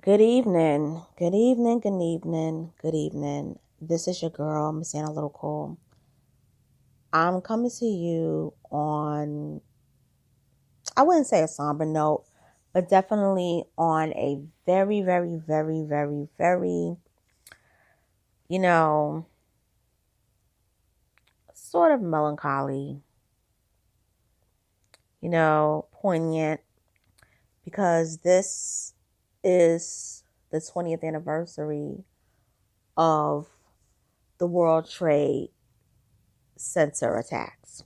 Good evening. Good evening. Good evening. Good evening. This is your girl, Miss Analytical. I'm coming to you on, I wouldn't say a somber note, but definitely on a very, very, very, very, very, you know, sort of melancholy, poignant, because this is the 20th anniversary of the World Trade Center attacks.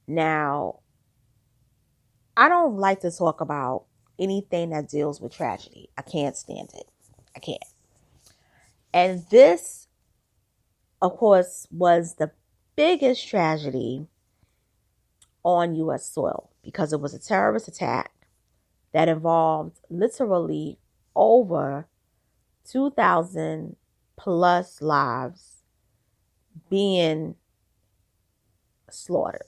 Now, I don't like to talk about anything that deals with tragedy. I can't stand it. I can't. And this, of course, was the biggest tragedy on U.S. soil because it was a terrorist attack that involved literally over 2,000 plus lives being slaughtered.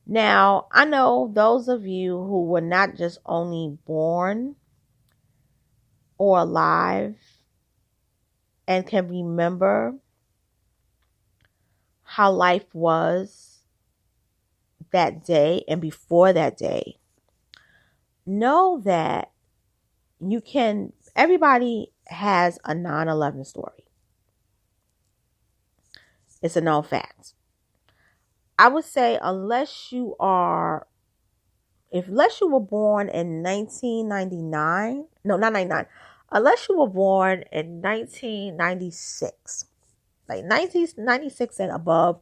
Now, I know those of you who were not just only born or alive and can remember how life was that day and before that day, know that everybody has a 9/11 story. It's a known fact. I would say unless you were born in 1999, no, not 99, unless you were born in 1996, like 1996 and above,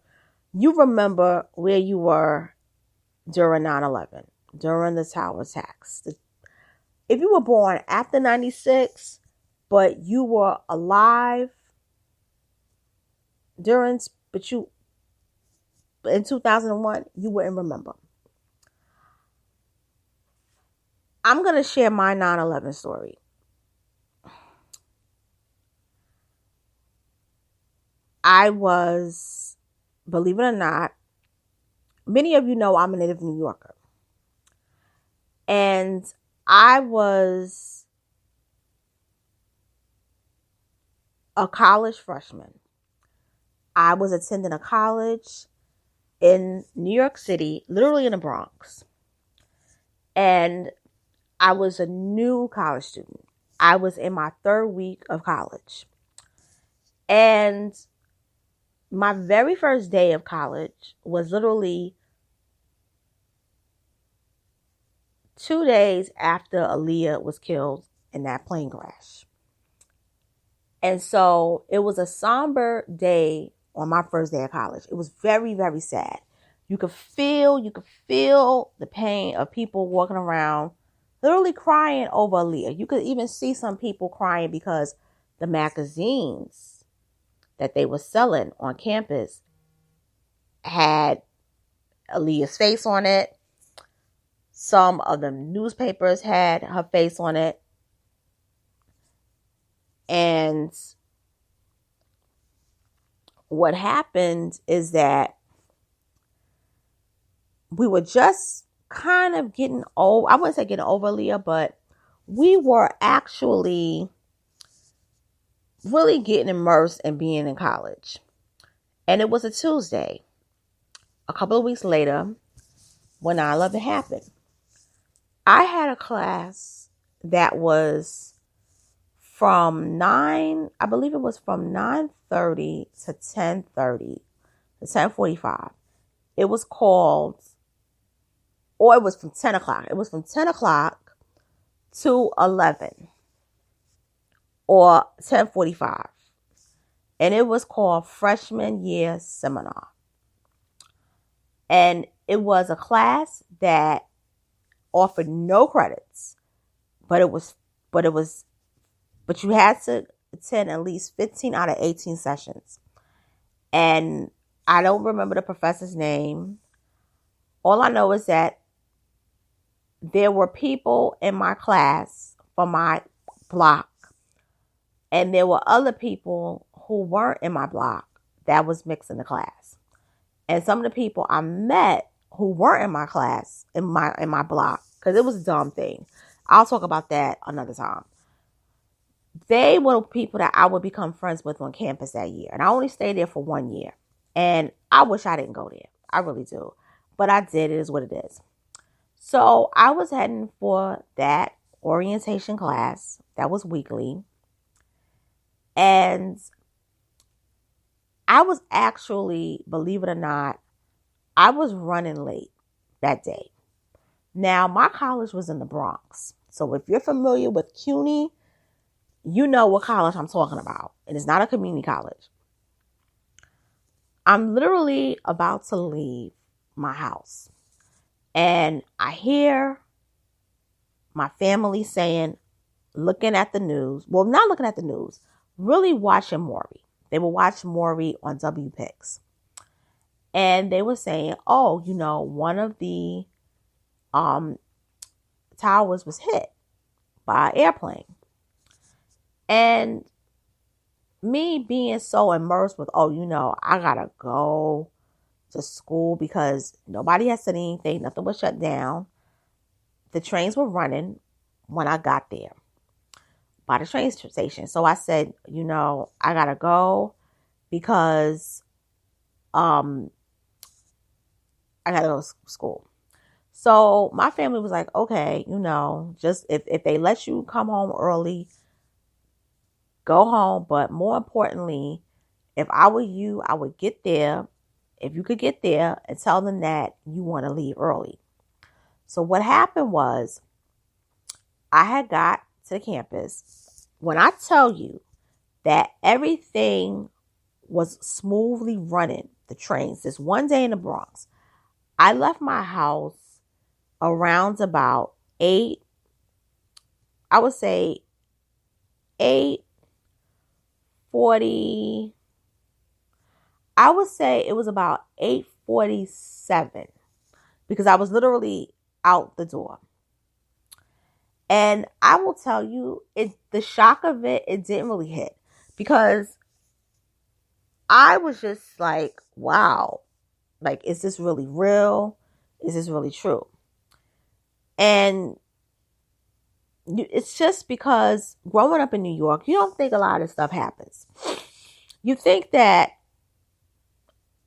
you remember where you were during 9/11, during the tower attacks. If you were born after 96, but you were alive in 2001, you wouldn't remember. I'm going to share my 9/11 story. I was, believe it or not, many of you know I'm a native New Yorker. And I was a college freshman. I was attending a college in New York City, literally in the Bronx. And I was a new college student. I was in my third week of college. And my very first day of college was literally 2 days after Aaliyah was killed in that plane crash. And so it was a somber day on my first day of college. It was very, very sad. You could feel the pain of people walking around literally crying over Aaliyah. You could even see some people crying because the magazines that they were selling on campus had Aaliyah's face on it. Some of the newspapers had her face on it. And what happened is that we were just kind of getting old. I wouldn't say getting over Aaliyah, but we were actually really getting immersed in being in college. And it was a Tuesday. A couple of weeks later, when 9/11 happened, I had a class that was from 9:30 to 10:30 to 10:45. It was called, or it was from 10 o'clock. It was from 10 o'clock to 11 or 10:45. And it was called Freshman Year Seminar. And it was a class that offered no credits, but you had to attend at least 15 out of 18 sessions. And I don't remember the professor's name. All I know is that there were people in my class from my block, and there were other people who weren't in my block that was mixed in the class. And some of the people I met who weren't in my class, in my block, because it was a dumb thing. I'll talk about that another time. They were people that I would become friends with on campus that year. And I only stayed there for 1 year. And I wish I didn't go there. I really do. But I did. It is what it is. So I was heading for that orientation class that was weekly. And I was actually, believe it or not, I was running late that day. Now, my college was in the Bronx. So if you're familiar with CUNY, you know what college I'm talking about. And it's not a community college. I'm literally about to leave my house. And I hear my family saying, looking at the news. Well, not looking at the news. Really watching Maury. They were watching Maury on WPIX. And they were saying, oh, one of the towers was hit by an airplane. And me being so immersed with, I gotta go to school because nobody had said anything, nothing was shut down. The trains were running when I got there by the train station. So I said, I gotta go because I gotta go to school. So my family was like, okay, just if they let you come home early, go home. But more importantly, if I were you, I would get there. If you could get there and tell them that you want to leave early. So what happened was I had got to the campus. When I tell you that everything was smoothly running, the trains, this one day in the Bronx, I left my house around about 8, I would say 8:40. I would say it was about 8:47 because I was literally out the door. And I will tell you, the shock of it didn't really hit because I was just like, wow, like, is this really real? Is this really true? And it's just because growing up in New York, you don't think a lot of stuff happens. You think that,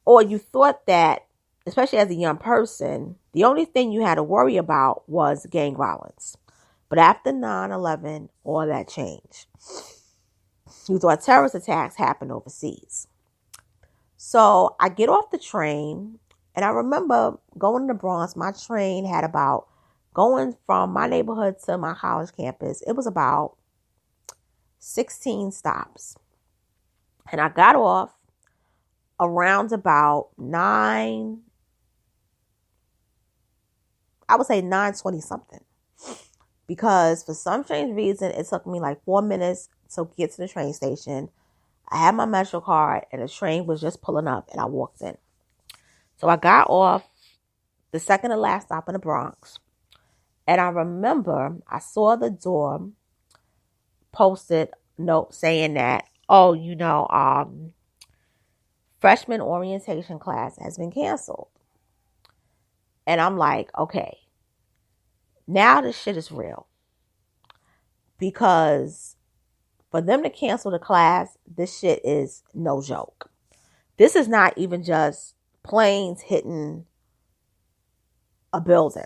or you thought that, especially as a young person, the only thing you had to worry about was gang violence. But after 9/11, all that changed. You thought terrorist attacks happened overseas. So I get off the train, and I remember going to the Bronx. My train had about, going from my neighborhood to my college campus, it was about 16 stops. And I got off around about 9, I would say 9:20 something. Because for some strange reason, it took me like 4 minutes to get to the train station. I had my Metro card and the train was just pulling up and I walked in. So I got off the second to last stop in the Bronx. And I remember I saw the door posted note saying that, freshman orientation class has been canceled. And I'm like, okay, now this shit is real. Because for them to cancel the class, this shit is no joke. This is not even just planes hitting a building.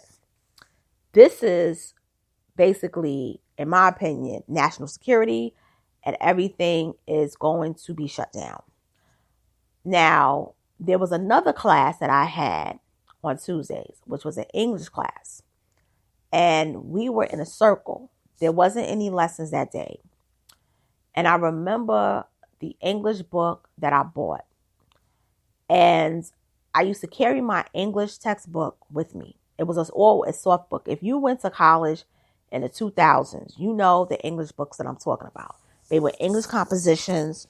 This is basically, in my opinion, national security, and everything is going to be shut down. Now, there was another class that I had on Tuesdays, which was an English class. And we were in a circle. There wasn't any lessons that day. And I remember the English book that I bought. And I used to carry my English textbook with me. It was a soft book. If you went to college in the 2000s, you know the English books that I'm talking about. They were English compositions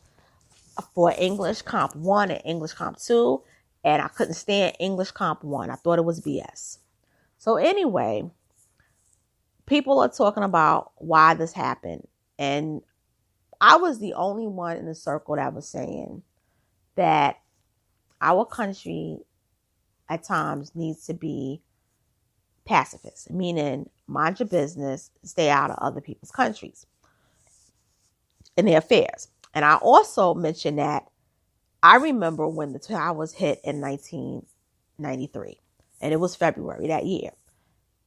for English Comp 1 and English Comp 2. And I couldn't stand English Comp 1. I thought it was BS. So anyway, people are talking about why this happened. And I was the only one in the circle that was saying that our country at times needs to be pacifist, meaning mind your business, stay out of other people's countries and their affairs. And I also mentioned that I remember when the towers hit in 1993, and it was February that year.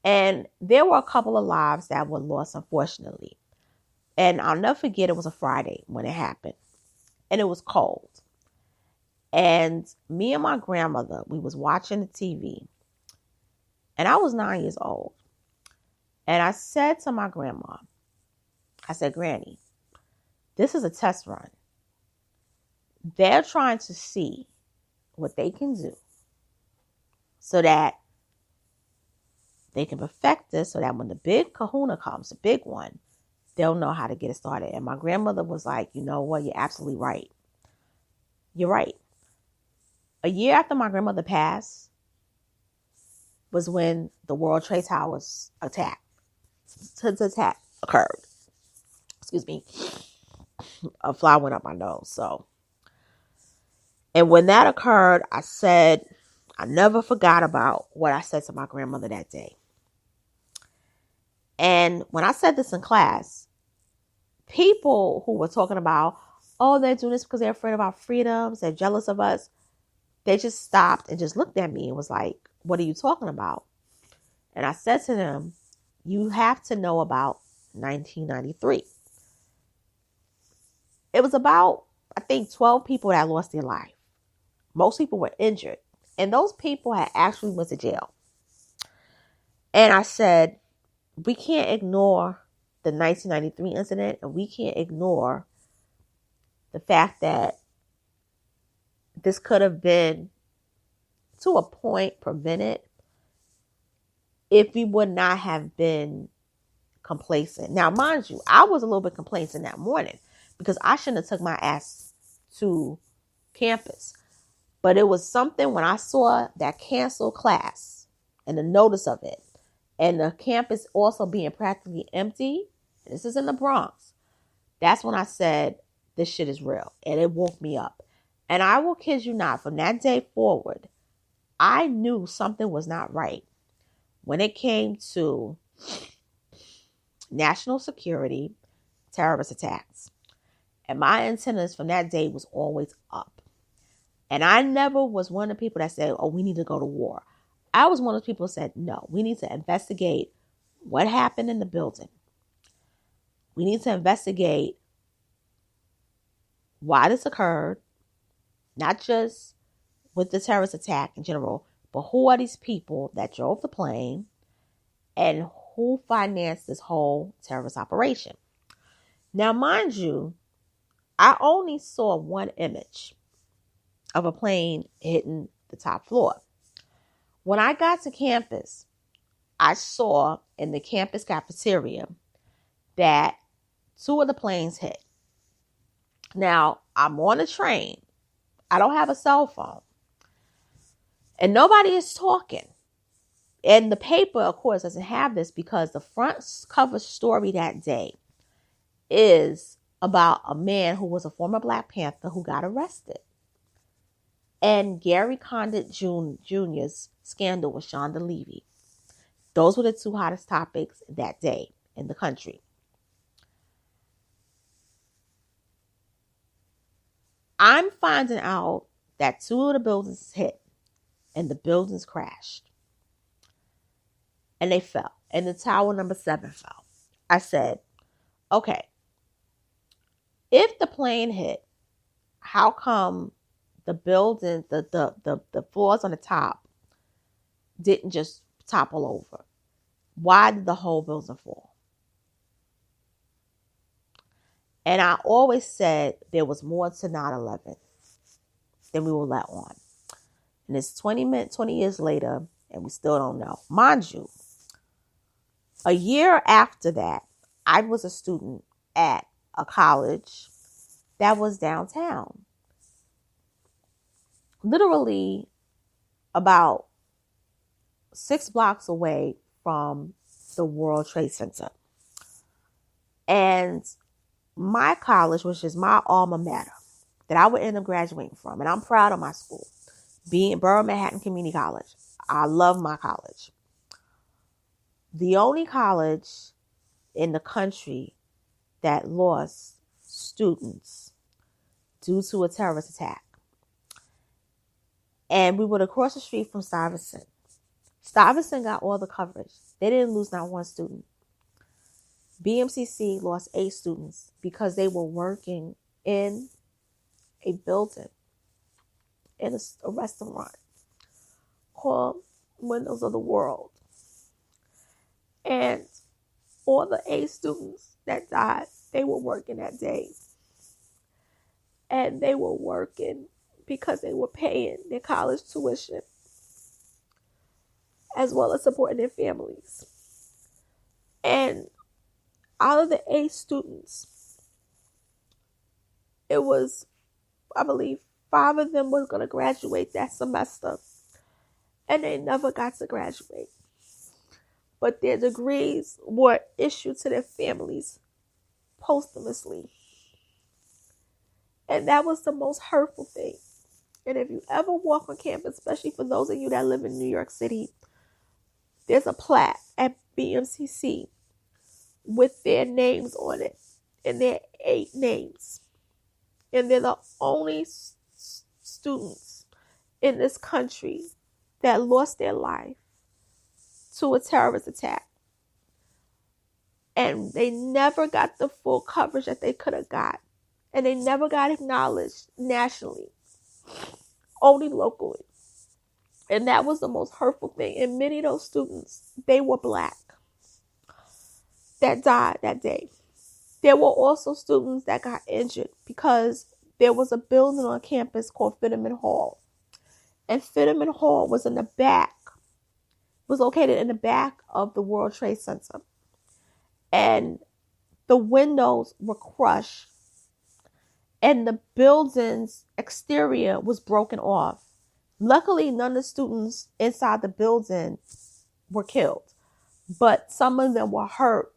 And there were a couple of lives that were lost, unfortunately. And I'll never forget, it was a Friday when it happened. And it was cold. And me and my grandmother, we was watching the TV. And I was 9 years old. And I said to my grandma, I said, Granny, this is a test run. They're trying to see what they can do so that they can perfect this, so that when the big kahuna comes, the big one, they'll know how to get it started. And my grandmother was like, you know what? You're absolutely right. You're right. A year after my grandmother passed was when the World Trade Towers attack occurred. Excuse me. A fly went up my nose. And when that occurred, I never forgot about what I said to my grandmother that day. And when I said this in class, people who were talking about, oh, they're doing this because they're afraid of our freedoms, they're jealous of us, they just stopped and just looked at me and was like, what are you talking about? And I said to them, you have to know about 1993. It was about, I think, 12 people that lost their life. Most people were injured. And those people had actually went to jail. And I said, we can't ignore the 1993 incident, and we can't ignore the fact that this could have been, to a point, prevented if we would not have been complacent. Now, mind you, I was a little bit complacent that morning because I shouldn't have took my ass to campus. But it was something when I saw that canceled class and the notice of it, and the campus also being practically empty. This is in the Bronx. That's when I said, this shit is real. And it woke me up. And I will kid you not, from that day forward, I knew something was not right when it came to national security, terrorist attacks. And my antennas from that day was always up. And I never was one of the people that said, oh, we need to go to war. I was one of those people who said, no, we need to investigate what happened in the building. We need to investigate why this occurred, not just with the terrorist attack in general, but who are these people that drove the plane and who financed this whole terrorist operation. Now, mind you, I only saw one image of a plane hitting the top floor. When I got to campus, I saw in the campus cafeteria that 2 of the planes hit. Now, I'm on a train. I don't have a cell phone. And nobody is talking. And the paper, of course, doesn't have this because the front cover story that day is about a man who was a former Black Panther who got arrested. And Gary Condit Jr.'s scandal with Shonda Levy. Those were the 2 hottest topics that day in the country. I'm finding out that 2 of the buildings hit and the buildings crashed. And they fell. And the tower number 7 fell. I said, okay, if the plane hit, how come the building, the floors on the top didn't just topple over? Why did the whole building fall? And I always said there was more to 9/11 than we were let on. And it's 20 years later, and we still don't know. Mind you, a year after that, I was a student at a college that was downtown. Literally about 6 blocks away from the World Trade Center. And my college, which is my alma mater, that I would end up graduating from, and I'm proud of my school, being Borough Manhattan Community College. I love my college. the only college in the country that lost students due to a terrorist attack. And we were across the street from Stuyvesant. Stuyvesant got all the coverage. They didn't lose not one student. BMCC lost 8 students because they were working in a building, in a restaurant called Windows of the World. And all the 8 students that died, they were working that day. And they were working because they were paying their college tuition as well as supporting their families. And out of the 8 students, it was, I believe, 5 of them were going to graduate that semester. And they never got to graduate. But their degrees were issued to their families posthumously. And that was the most hurtful thing. And if you ever walk on campus, especially for those of you that live in New York City, there's a plaque at BMCC with their names on it. And their 8 names. And they're the only students in this country that lost their life to a terrorist attack. And they never got the full coverage that they could have got. And they never got acknowledged nationally, only locally. And that was the most hurtful thing. And many of those students, they were Black, that died that day. There were also students that got injured because there was a building on campus called Fitterman Hall. And Fitterman Hall was in the back, was located in the back of the World Trade Center. And the windows were crushed. And the building's exterior was broken off. Luckily, none of the students inside the building were killed. But some of them were hurt,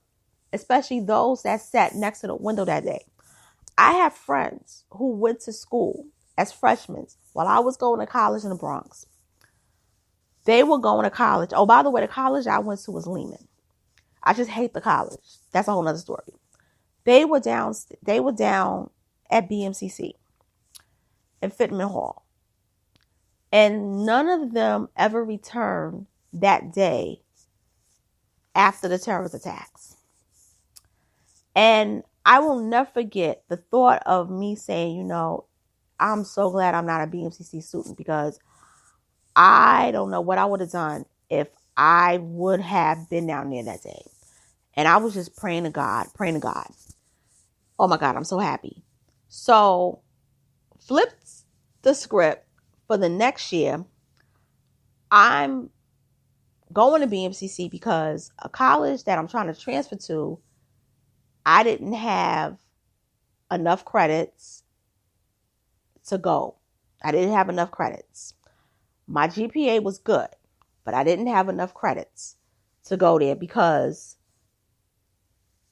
especially those that sat next to the window that day. I have friends who went to school as freshmen while I was going to college in the Bronx. They were going to college. Oh, by the way, the college I went to was Lehman. I just hate the college. That's a whole nother story. They were down at BMCC in Fitterman Hall. And none of them ever returned that day after the terrorist attacks. And I will never forget the thought of me saying, I'm so glad I'm not a BMCC student, because I don't know what I would have done if I would have been down there that day. And I was just praying to God. Oh my God, I'm so happy. So flipped the script for the next year. I'm going to BMCC because a college that I'm trying to transfer to, I didn't have enough credits to go. I didn't have enough credits. My GPA was good, but I didn't have enough credits to go there because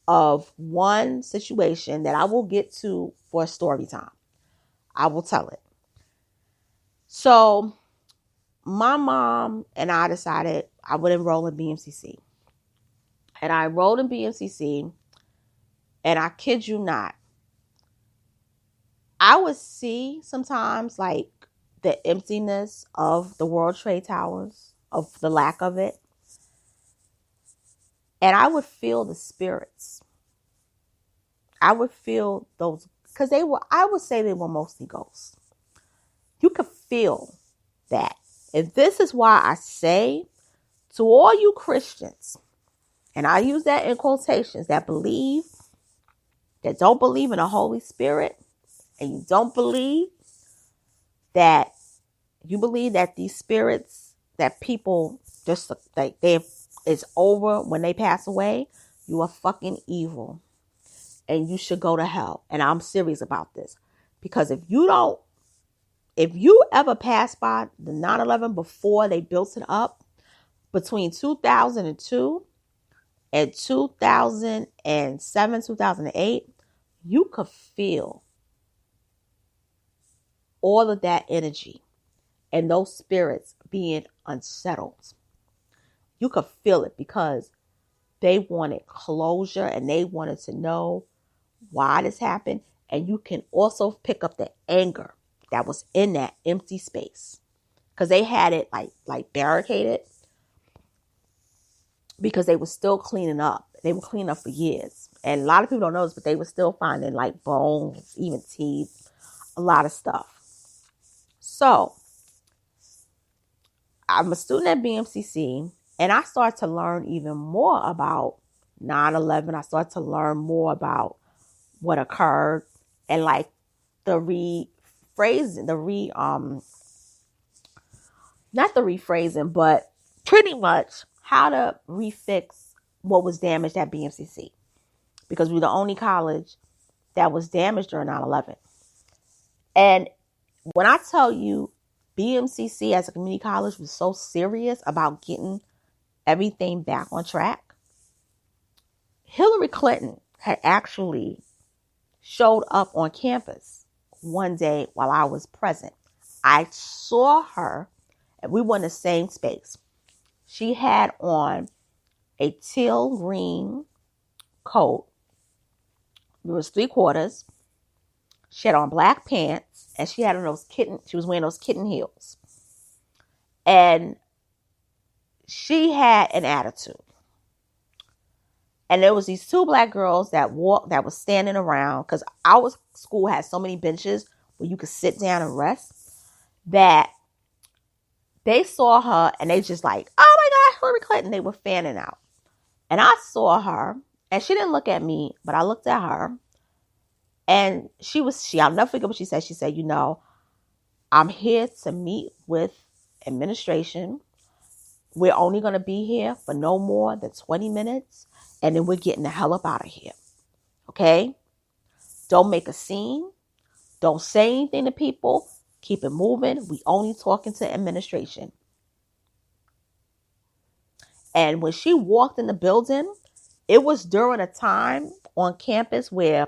of one situation that I will get to for a story time. I will tell it. So my mom and I decided I would enroll in BMCC. And I enrolled in BMCC, and I kid you not, I would see sometimes like the emptiness of the World Trade Towers, of the lack of it. And I would feel the spirits. I would feel those, because I would say they were mostly ghosts. You could feel that. And this is why I say to all you Christians, and I use that in quotations, that don't believe in the Holy Spirit, and you don't believe that, you believe that these spirits, that people just like it's over when they pass away, you are fucking evil. And you should go to hell. And I'm serious about this. Because if you ever pass by the 9/11 before they built it up, between 2002 and 2007, 2008, you could feel all of that energy and those spirits being unsettled. You could feel it because They wanted closure and they wanted to know why this happened. And you can also pick up the anger that was in that empty space, because they had it like barricaded, because they were still cleaning up. They were cleaning up for years. And a lot of people don't know this, but they were still finding like bones, even teeth, a lot of stuff. So I'm a student at BMCC, and I started to learn even more about 9/11. I started to learn more about what occurred, and like the rephrasing, not the rephrasing, but pretty much how to refix what was damaged at BMCC, because we were the only college that was damaged during 9/11. And when I tell you BMCC as a community college was so serious about getting everything back on track, Hillary Clinton had actually showed up on campus one day while I was present. I saw her, and we were in the same space. She had on a teal green coat. It was 3/4. She had on black pants, and she had on she was wearing those kitten heels. And she had an attitude. And there was these two black girls that was standing around, because our school had so many benches where you could sit down and rest, that they saw her and they just like, oh my God, Hillary Clinton. They were fanning out. And I saw her, and she didn't look at me, but I looked at her. And I'll never forget what she said. She said, I'm here to meet with administration. We're only going to be here for no more than 20 minutes. And then we're getting the hell up out of here. Okay? Don't make a scene. Don't say anything to people. Keep it moving. We only talking to administration. And when she walked in the building, it was during a time on campus where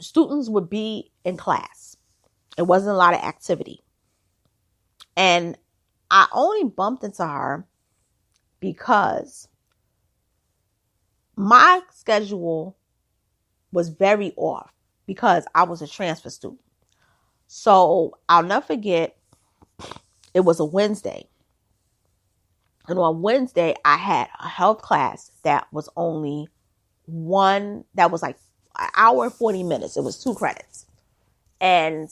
students would be in class. It wasn't a lot of activity. And I only bumped into her because my schedule was very off, because I was a transfer student. So I'll never forget, it was a Wednesday. And on Wednesday, I had a health class that was only that was like an hour and 40 minutes. It was 2 credits. And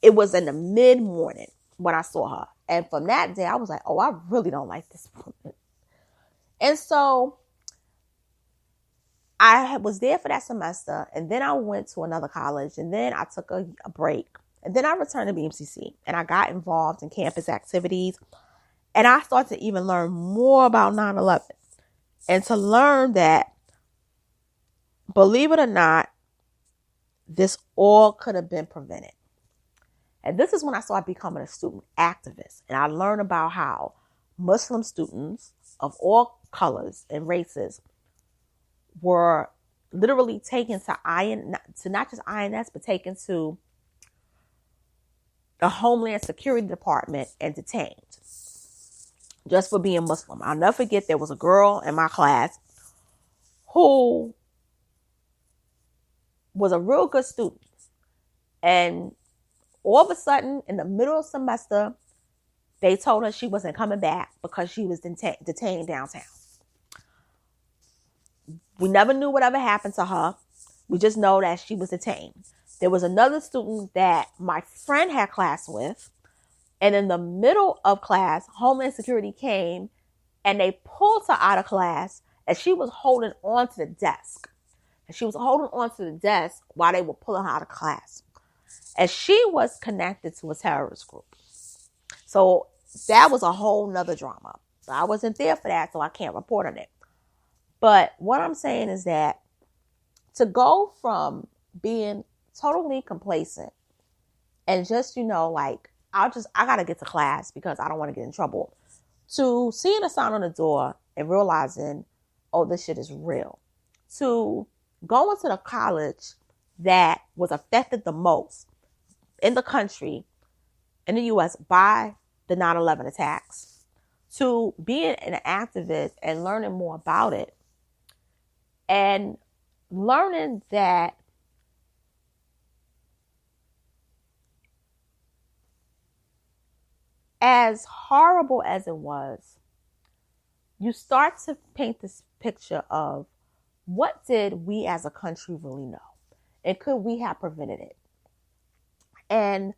it was in the mid-morning when I saw her. And from that day, I was like, oh, I really don't like this woman. And so I was there for that semester. And then I went to another college. And then I took a break. And then I returned to BMCC. And I got involved in campus activities. And I started to even learn more about 9/11. And to learn that, believe it or not, this all could have been prevented. And this is when I started becoming a student activist. And I learned about how Muslim students of all colors and races were literally taken to not just INS, but taken to the Homeland Security Department and detained just for being Muslim. I'll never forget, there was a girl in my class who was a real good student. And all of a sudden, in the middle of semester, they told her she wasn't coming back because she was detained downtown. We never knew whatever happened to her. We just know that she was detained. There was another student that my friend had class with. And in the middle of class, Homeland Security came and they pulled her out of class, and she was holding on to the desk. And she was holding on to the desk while they were pulling her out of class. And she was connected to a terrorist group. So that was a whole nother drama. I wasn't there for that, so I can't report on it. But what I'm saying is that to go from being totally complacent and just, like, I got to get to class because I don't want to get in trouble, to seeing a sign on the door and realizing, oh, this shit is real, to going to the college that was affected the most in the country, in the U.S., by the 9/11 attacks, to being an activist and learning more about it, and learning that as horrible as it was, you start to paint this picture of what did we as a country really know? And could we have prevented it? And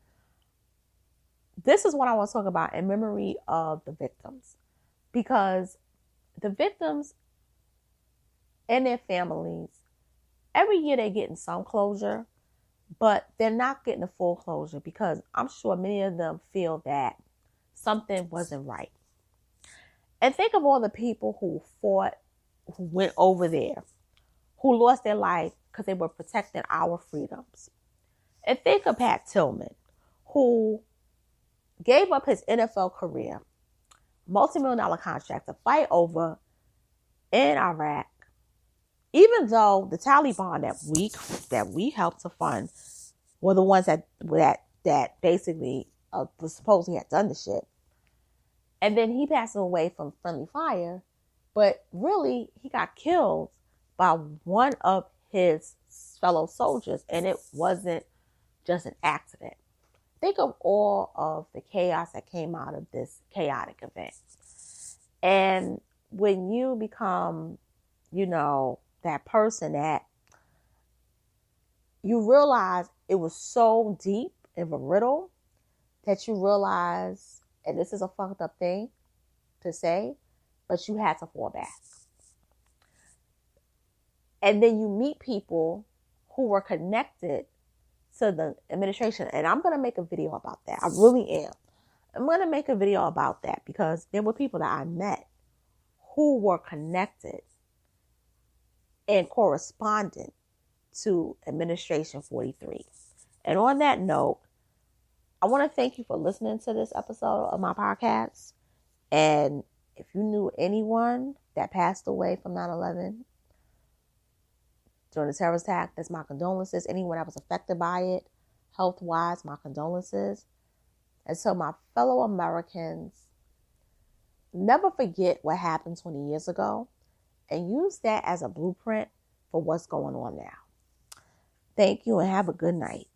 this is what I want to talk about in memory of the victims, because the victims and their families, every year they're getting some closure, but they're not getting a full closure, because I'm sure many of them feel that something wasn't right. And think of all the people who fought, who went over there, who lost their life because they were protecting our freedoms. And think of Pat Tillman, who gave up his NFL career, multi-million-dollar contract, to fight over in Iraq, even though the Taliban that we helped to fund were the ones that basically supposedly had done the shit. And then he passed away from friendly fire, but really he got killed by one of his fellow soldiers, and it wasn't just an accident. Think of all of the chaos that came out of this chaotic event. And when you become, that person that you realize it was so deep of a riddle that you realize, and this is a fucked up thing to say, but you had to fall back. And then you meet people who were connected to the administration. And I'm going to make a video about that. I really am. I'm going to make a video about that, because there were people that I met who were connected and correspondent to Administration 43. And on that note, I want to thank you for listening to this episode of my podcast. And if you knew anyone that passed away from 9/11 during the terrorist attack, that's my condolences. Anyone that was affected by it, health-wise, my condolences. And so my fellow Americans, never forget what happened 20 years ago, and use that as a blueprint for what's going on now. Thank you, and have a good night.